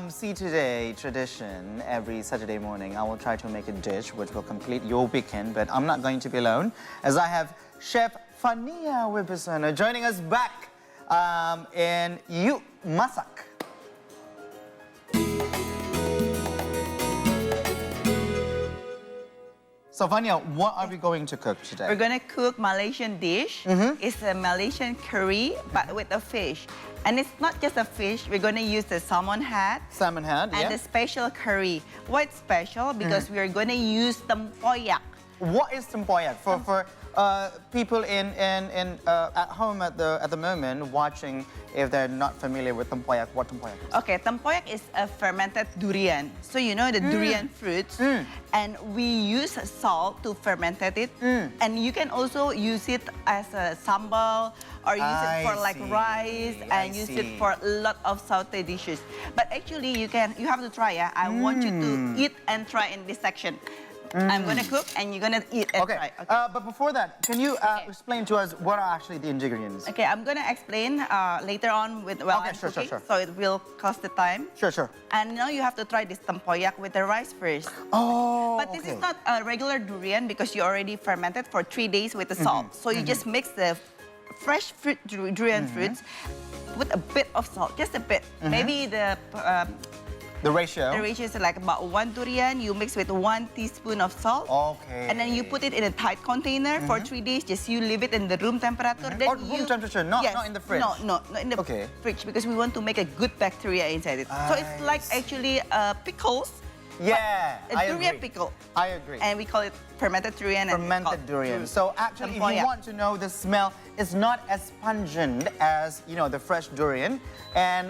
see today tradition every Saturday morning. I will try to make a dish which will complete your weekend, but I'm not going to be alone as I have Chef Fania Wibisono joining us back in Masak. So Fania, what are we going to cook today? We're going to cook Malaysian dish. It's a Malaysian curry, but with a fish. And it's not just a fish. We're going to use the salmon head. Salmon head, and the special curry. Why it's special? Because we're going to use tempoyak. What is tempoyak? For people at home at the moment watching, if they're not familiar with tempoyak, what tempoyak is? Okay, tempoyak is a fermented durian. So you know the durian fruits, and we use salt to ferment it. And you can also use it as a sambal, or use it for like rice, and use it for a lot of sauté dishes. But actually, you have to try. Yeah, I want you to eat and try in this section. I'm gonna cook and you're gonna eat and try. Okay. But before that, can you explain to us what are actually the ingredients? Okay, I'm gonna explain later on while I'm cooking, so it will cost the time. Sure. And now you have to try this tempoyak with the rice first. Oh, But this is not a regular durian because you already fermented for 3 days with the salt. So you just mix the fresh durian fruits with a bit of salt, just a bit. Maybe the ratio? The ratio is like about 1 durian, you mix with 1 teaspoon of salt. Okay. And then you put it in a tight container for 3 days. Just you leave it in the room temperature. Then room temperature, not in the fridge? No, not in the fridge because we want to make a good bacteria inside it. So it's like actually pickles. Yeah, a durian pickle. I agree. And we call it fermented durian. Fermented durian. So actually, if you want to know, the smell is not as pungent as, you know, the fresh durian. And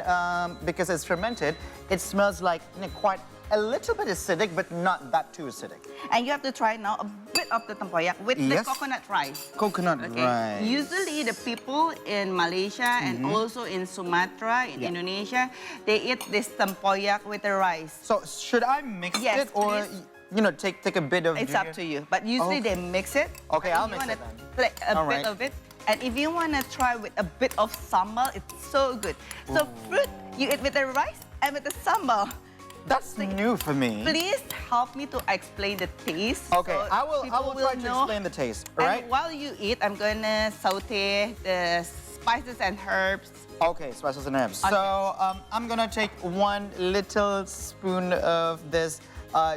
because it's fermented, it smells like quite a little bit acidic, but not that too acidic. And you have to try now a bit of the tempoyak with the coconut rice. Coconut rice. Usually the people in Malaysia and also in Sumatra, in Indonesia, they eat this tempoyak with the rice. So should I mix it or, you know, take a bit of It's up to you. But usually they mix it. Okay, I'll mix it then. A bit of it. And if you want to try with a bit of sambal, it's so good. So fruit, you eat with the rice and with the sambal. That's new for me. Please help me to explain the taste. Okay, so I will try to explain the taste, all right? And while you eat, I'm gonna saute the spices and herbs. Okay, spices and herbs. Okay. So I'm gonna take 1 little spoon of this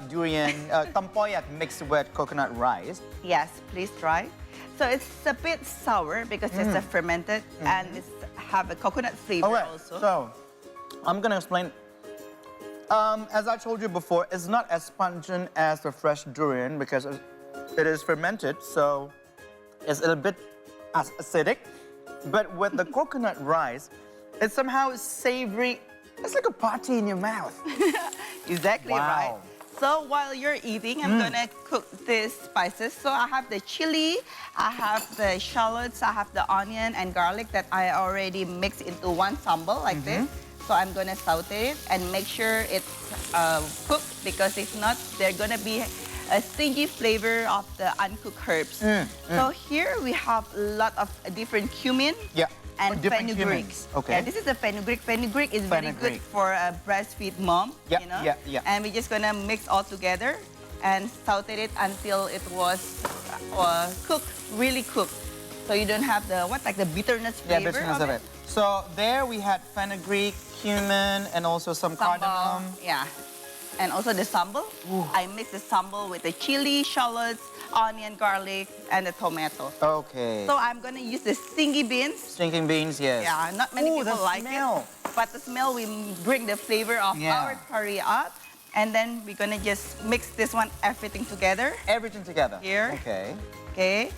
durian tempoyak mixed with coconut rice. Yes, please try. So it's a bit sour because it's a fermented and it's have a coconut flavor also. So I'm gonna explain. As I told you before, it's not as pungent as the fresh durian because it is fermented, so it's a little bit acidic. But with the coconut rice, it's somehow savory. It's like a party in your mouth. Exactly right. So while you're eating, I'm gonna cook these spices. So I have the chili, I have the shallots, I have the onion and garlic that I already mixed into 1 sambal like this. So I'm gonna saute it and make sure it's cooked because if not, there's gonna be a stingy flavor of the uncooked herbs. So here we have a lot of different cumin and fenugreek. Okay. Yeah, this is the fenugreek. Fenugreek is very good for a breastfeed mom. You know? And we're just gonna mix all together and saute it until it was cooked, really cooked. So you don't have the the bitterness flavor bitterness of it. So there we had fenugreek, cumin, and also some cardamom. Yeah, and also the sambal. I mix the sambal with the chili, shallots, onion, garlic, and the tomato. Okay. So I'm gonna use the stinky beans. Stinking beans, yes. Yeah, not many people like it, but the smell will bring the flavor of our curry up. And then we're gonna just mix this one, everything together. Everything together. Here. Okay. Okay.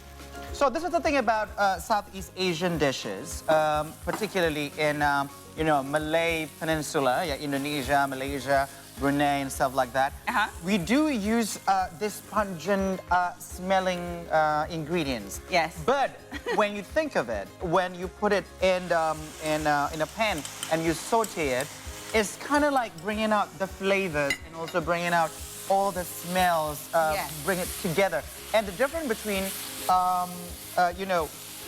So this is the thing about Southeast Asian dishes, particularly in Malay Peninsula, Indonesia, Malaysia, Brunei, and stuff like that. We do use this pungent smelling ingredients. Yes. But when you think of it, when you put it in a pan and you saute it, it's kind of like bringing out the flavors and also bringing out all the smells, bring it together. And the difference between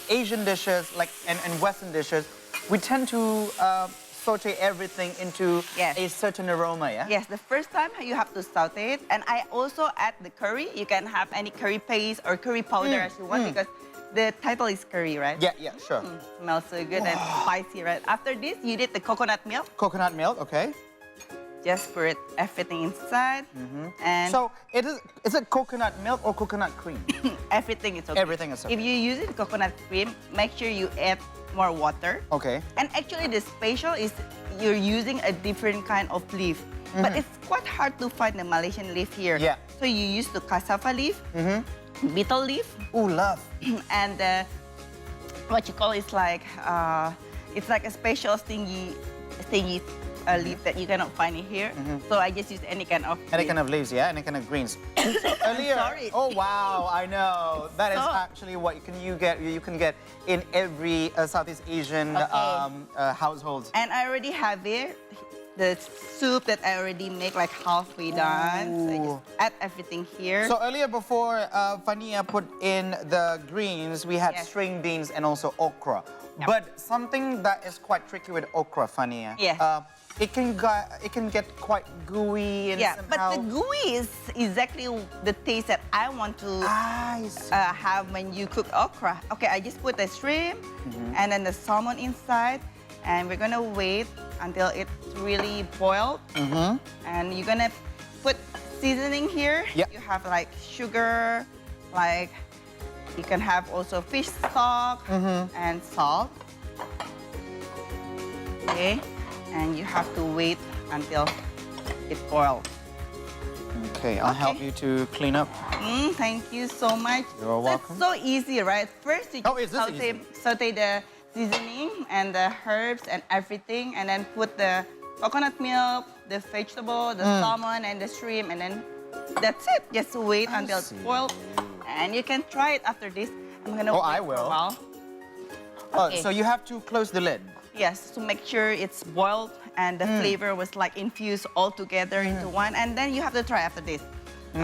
Asian dishes and Western dishes, we tend to saute everything into Yes. a certain aroma, yeah? Yes, the first time you have to saute it. And I also add the curry. You can have any curry paste or curry powder as you want because the title is curry, right? Yeah, sure. Smells so good and spicy, right? After this, you need the coconut milk. Coconut milk, okay. Just put everything inside. And So is it coconut milk or coconut cream? everything is okay. Everything is okay. If you use it coconut cream, make sure you add more water. Okay. And actually, the special is you're using a different kind of leaf. But it's quite hard to find the Malaysian leaf here. Yeah. So you use the cassava leaf, betel leaf, Ooh, love. and what you call it's like a special stingy leaf that you cannot find it here. So I just use any kind of Any leaf. kind of leaves, yeah? Any kind of greens. So earlier, sorry. oh wow, I know. That is So- actually what you can get in every Southeast Asian household. And I already have it. The soup that I already make like halfway done. So I just add everything here. So earlier before Fania put in the greens, we had Yes. string beans and also okra. Yep. But something that is quite tricky with okra, Fania. Yes. It can get quite gooey and yeah, somehow. but the gooey is exactly the taste that I want to I see. have when you cook okra. Okay, I just put the shrimp and then the salmon inside, and we're gonna wait until it's really boiled. And you're gonna put seasoning here. Yep. You have like sugar, like you can have also fish stock and salt. Okay, and you have to wait until it boils. Okay, I'll help you to clean up. Thank you so much. You're welcome. It's so easy, right? First, you Oh, is this saute the seasoning and the herbs and everything, and then put the coconut milk, the vegetable, the salmon, and the shrimp, and then that's it. Just wait until it's boiled, and you can try it after this. I'm gonna wait I for will. a while. Oh, Okay. so you have to close the lid. Yes, to make sure it's boiled and the flavor was like infused all together into one, and then you have to try after this.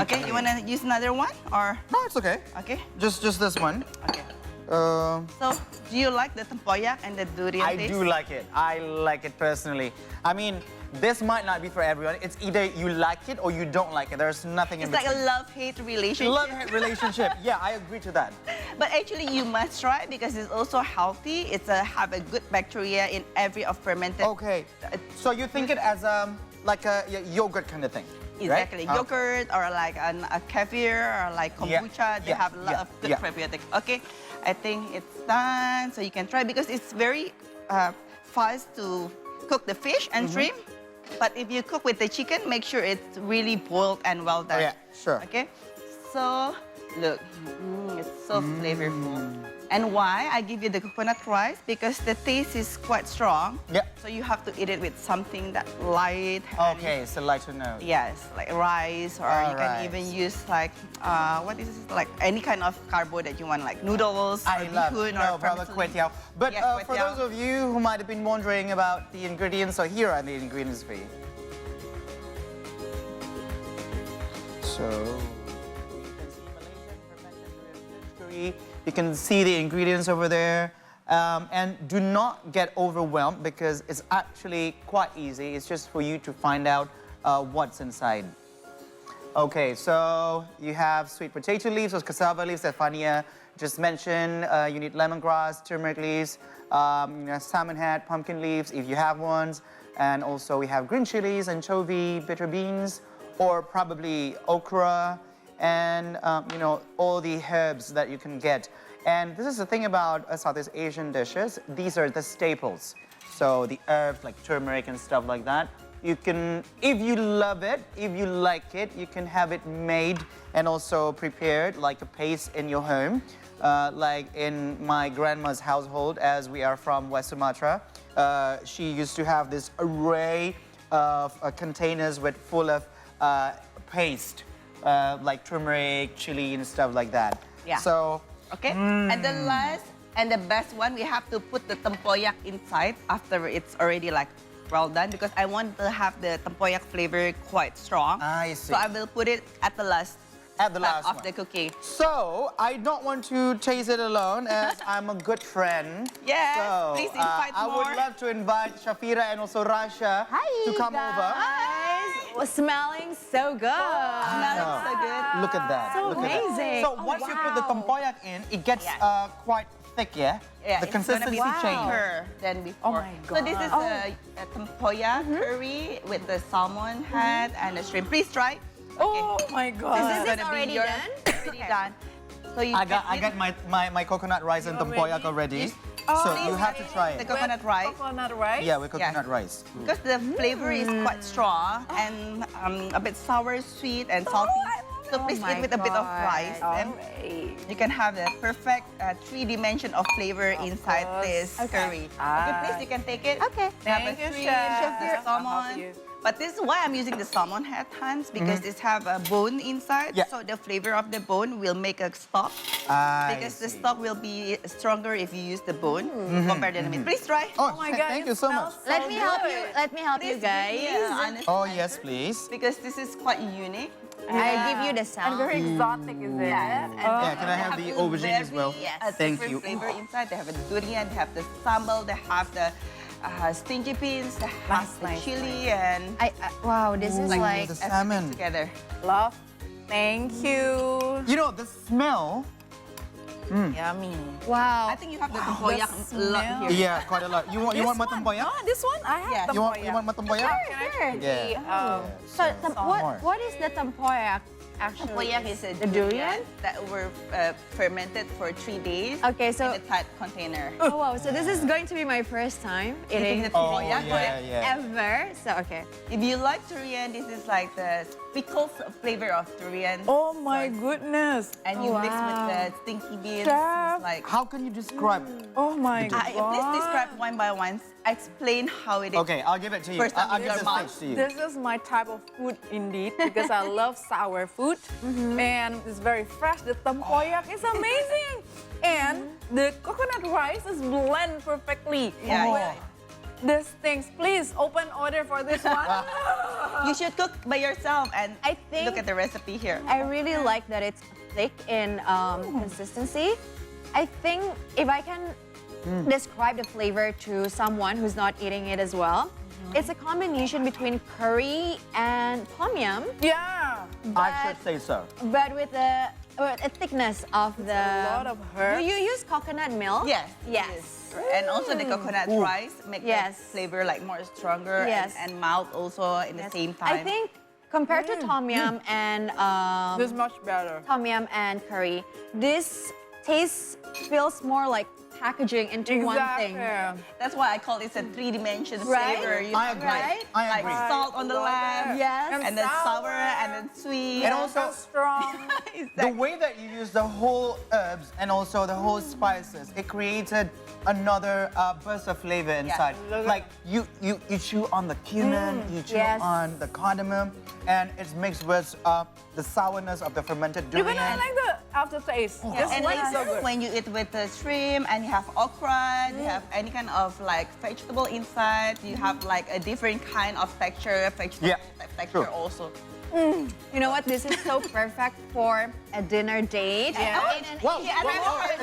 Okay, you wanna use another one or? No, it's okay. Okay, Just this one. okay. Uh, So, do you like the tempoyak and the durian I taste? do like it. I like it personally. I mean, this might not be for everyone. It's either you like it or you don't like it. There's nothing in It's like between. a love-hate relationship. Love-hate relationship. Yeah, I agree to that. But actually, you must try because it's also healthy. It's have a good bacteria in every of fermented. Okay. So you think it as like a yogurt kind of thing, Exactly, right? yogurt or like a kefir or like kombucha. They yeah, have a lot yeah, of good yeah. probiotics. Okay, I think it's done. So you can try because it's very fast to cook the fish and shrimp. But if you cook with the chicken, make sure it's really boiled and well done. Oh, yeah, sure. Okay, so look, it's so flavorful. And why I give you the coconut rice? Because the taste is quite strong. Yeah. So you have to eat it with something that light. and Okay, so lighter note. yes, like rice, or you can Alright. even use like, what is this? Like any kind of carbo that you want, like noodles I or love bihun no, or probably vermicelli. kway teow. But Yeah, kway for teow. those of you who might have been wondering about the ingredients, so here are the ingredients for you. So you can see the ingredients over there. And do not get overwhelmed because it's actually quite easy. It's just for you to find out what's inside. Okay, so you have sweet potato leaves or cassava leaves that Fania just mentioned. You need lemongrass, turmeric leaves, salmon head, pumpkin leaves if you have ones. And also we have green chilies, anchovy, bitter beans, or probably okra, and all the herbs that you can get. And this is the thing about Southeast Asian dishes. These are the staples. So the herbs like turmeric and stuff like that. You can, if you love it, if you like it, you can have it made and also prepared like a paste in your home. Like in my grandma's household, as we are from West Sumatra, she used to have this array of containers with full of paste, like turmeric, chili, and stuff like that. Yeah. So. Okay, and the last and the best one, we have to put the tempoyak inside after it's already like well done because I want to have the tempoyak flavor quite strong. I see. So I will put it at the last. At the part last of one. the cooking. So, I don't want to taste it alone as I'm a good friend. Yes, so, please invite I more. would love to invite Shafira and also Rasha to come over. Well, smelling so good. Smelling so good. Look at that. So Look at that. amazing. So once you put the wow. tempoyak in, it gets Yeah. quite thick, yeah? Yeah, The it's gonna be consistency changes. thicker than before. my So this is a tempoyak curry with the salmon head and the shrimp. Please try. Oh my God. This Is is this gonna already be your done? already done. So you I get got my coconut rice and tempoyak already. So you have to try the it. coconut rice. Coconut rice? Yeah, with coconut rice. Because the flavor is quite strong and a bit sour, sweet, and salty. So please eat with a bit of rice. And you can have the perfect three-dimension of flavor inside this curry. Okay, please, you can take it. Okay. Have Thank a you, shrimp, Chef. the salmon. But this is why I'm using the salmon head hands because it have a bone inside. Yeah. So the flavor of the bone will make a stock. I Because the see. stock will be stronger if you use the bone compared to the meat. Please try. Oh, my God, thank it you so much. smells Let me help you. Let me help you Please guys. give me a honest Oh, opinion, yes, please. Because this is quite unique. I give you the And sound. very exotic, is it? Yeah, can I have the aubergine as well? Thank different you. flavor inside. They have a durian, they have the sambal, they have the stingy beans, they have the chili, and Wow, this is like the everything salmon. together. Love. Thank you. You know, the smell. Yummy. wow. I think you have the tempoyak a lot smell. here. Yeah, quite a lot. You want more tempoyak? Oh, this one I have Yeah. You want more tempoyak? Yeah. So more. what is the tempoyak actually? Tempoyak is a the durian. that were fermented for 3 days Okay, so in a tight container. oh wow, so this is going to be my first time eating the Oh, tempoyak? yeah. ever. So okay. If you like durian, this is like the pickles flavor of durian. Oh my goodness. And you mix with wow. the stinky beans. Chef. It's like, How can you describe? Oh my God. please describe one by one. Explain how it is. Okay, I'll give it to you. First time I'll in give your the mouth. stage to you. This is my type of food indeed because I love sour food and it's very fresh. The tempoyak is amazing and the coconut rice is blend perfectly. Yeah, with yeah. These things, please open order for this one. You should cook by yourself and I think- look at the recipe here. I really like that it's thick in consistency. I think if I can describe the flavor to someone who's not eating it as well, it's a combination between curry and tom yum, Yeah, I should say so. but with a thickness of the. a lot of herbs. Do you use coconut milk? Yes. Yes. yes. And also the coconut rice make Yes. the flavor like more stronger Yes. and mild also in the same time. I think compared to tom yum and This is much better. tom yum and curry, this taste feels more like packaging into one thing. that's why I call it a three-dimension Right? flavor. You I have, agree. like, I like agree. salt on the Love left, it. Yes. and then sour, sour. and then sweet. And also, strong. the way that you use the whole herbs and also the whole spices, it created another burst of flavor inside. Like you chew on the cumin, you chew Yes. on the cardamom, and it's mixed with the sourness of the fermented durian. Even I like the aftertaste. This And one is so later, good. when you eat with the shrimp and you have okra, you have any kind of like vegetable inside, you have like a different kind of texture, vegetable Yeah, texture true. also. You know what? This is so perfect for a dinner date. Yeah. Wow, Yeah, and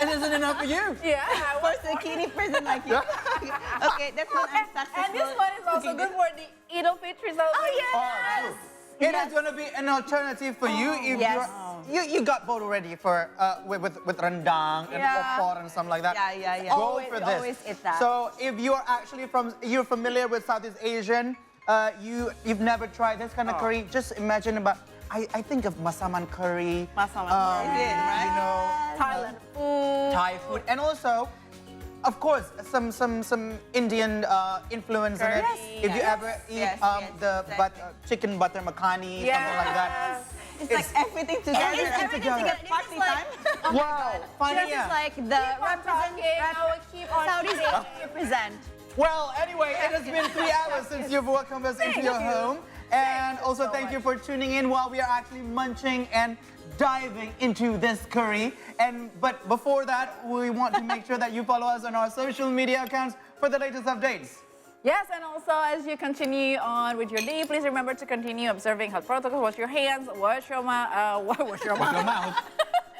it isn't enough for you. Yeah. For a skinny person like you. Okay, that's not unsuccessful. And this one is also good for the Edo Fitri celebration. Oh, true. It is going to be an alternative for you if Yes. you got both already for with rendang and Yeah. opor and something like that. Yeah. Go Always- for this. always eat that. So if you're actually you're familiar with Southeast Asian, you've never tried this kind of curry. Just imagine about. I think of masaman curry. Masaman curry, right? You know, Thailand food. Thai food, and also, of course, some Indian influence in it. Yes, If you ever eat yes, the exactly. chicken butter makhani, something like that. It's like everything together. Everything together. Party time. Wow, funny. This is like the I will keep on Southeast eating. Asian represent. Well, anyway, it has been 3 hours since you've welcomed us into your home. And also thank you for tuning in while we are actually munching and diving into this curry. But before that, we want to make sure that you follow us on our social media accounts for the latest updates. Yes, and also as you continue on with your day, please remember to continue observing health protocols. Wash your hands, wash your mouth, wash your Your mouth. mouth.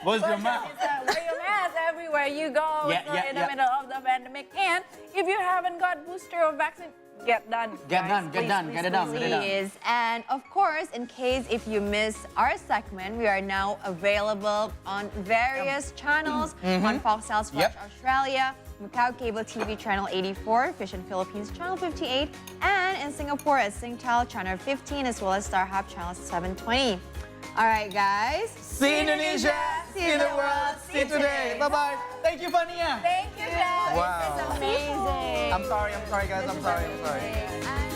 What's your mouth? Wear your mask everywhere you go. Yeah, It's not yeah, in the yeah. middle of the pandemic. And if you haven't got booster or vaccine, get done. Get guys. done, get Please, done, please, get it done, please. get it done. Please. And of course, in case if you miss our segment, we are now available on various channels on Foxtel Watch Yep. Australia, Macau Cable TV Channel 84, Vision Philippines Channel 58, and in Singapore at Singtel Channel 15, as well as StarHub Channel 720. All right, guys. See Indonesia, see the world, see today. Bye-bye. Thank you, Fania. Thank you, Jeff. Wow. Amazing. I'm sorry, guys. I'm sorry. And